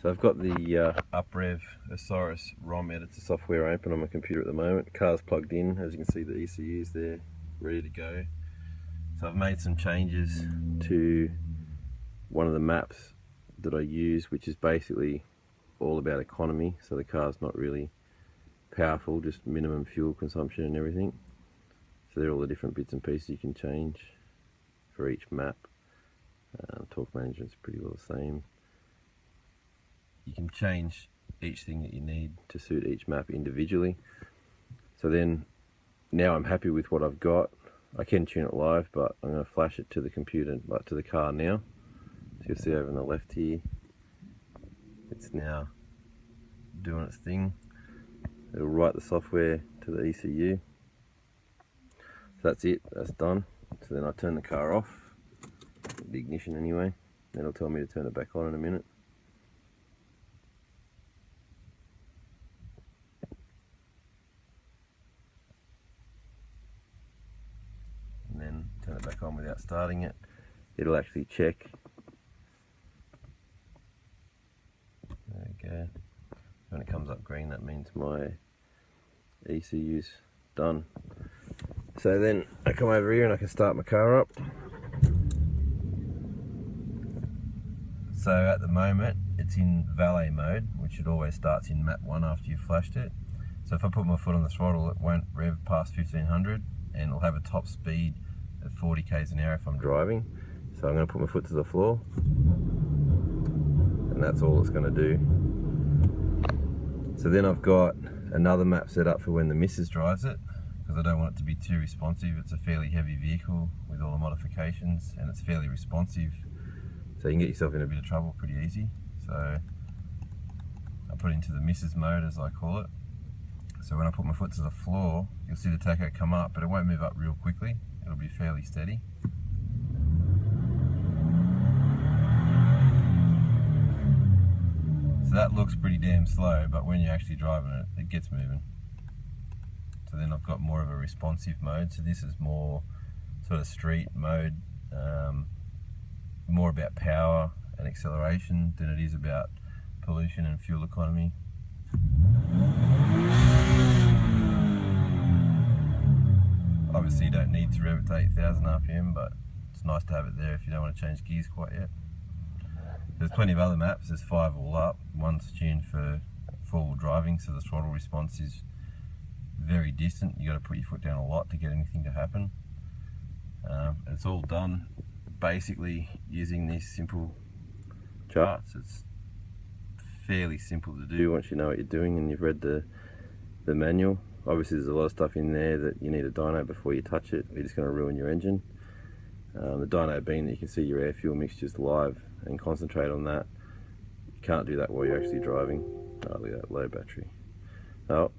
So I've got the Uprev Osiris ROM editor software open on my computer at the moment. Car's plugged in, as you can see the ECU's there, ready to go. So I've made some changes to one of the maps that I use, which is basically all about economy. So the car's not really powerful, just minimum fuel consumption and everything. So they're all the different bits and pieces you can change for each map. Torque management's pretty well the same. You can change each thing that you need to suit each map individually. So then, now I'm happy with what I've got. I can tune it live, but I'm going to flash it to the computer, like to the car now. So you'll see over on the left here, it's now doing its thing. It'll write the software to the ECU. So that's it, that's done. So then I turn the car off, the ignition anyway. Then it'll tell me to turn it back on in a minute. And then turn it back on without starting it. It'll actually check. There we go. When it comes up green, that means my ECU's done. So then I come over here and I can start my car up. So at the moment it's in valet mode, which it always starts in map 1 after you've flashed it. So if I put my foot on the throttle, it won't rev past 1500 and it'll have a top speed at 40 k's an hour if I'm driving. So I'm going to put my foot to the floor and that's all it's going to do. So then I've got another map set up for when the missus drives it, because I don't want it to be too responsive. It's a fairly heavy vehicle with all the modifications and it's fairly responsive, so you can get yourself in a bit of trouble pretty easy. So I put it into the missus mode, as I call it. So when I put my foot to the floor, you'll see the tacho come up, but it won't move up real quickly. It'll be fairly steady. So that looks pretty damn slow, but when you're actually driving it, it gets moving. So then I've got more of a responsive mode. So this is more sort of street mode, more about power and acceleration than it is about pollution and fuel economy. Obviously you don't need to rev it to 8,000 RPM, but it's nice to have it there if you don't want to change gears quite yet. There's plenty of other maps, there's 5 all up. One's tuned for four-wheel driving, so the throttle response is very distant. You got to put your foot down a lot to get anything to happen. It's all done basically using these simple charts. It's fairly simple to do once you know what you're doing and you've read the manual. Obviously there's a lot of stuff in there that you need a dyno before you touch it. You're just going to ruin your engine. The dyno being that you can see your air fuel mixtures live and concentrate on that. You can't do that while you're actually driving. Oh, look at that low battery. Oh.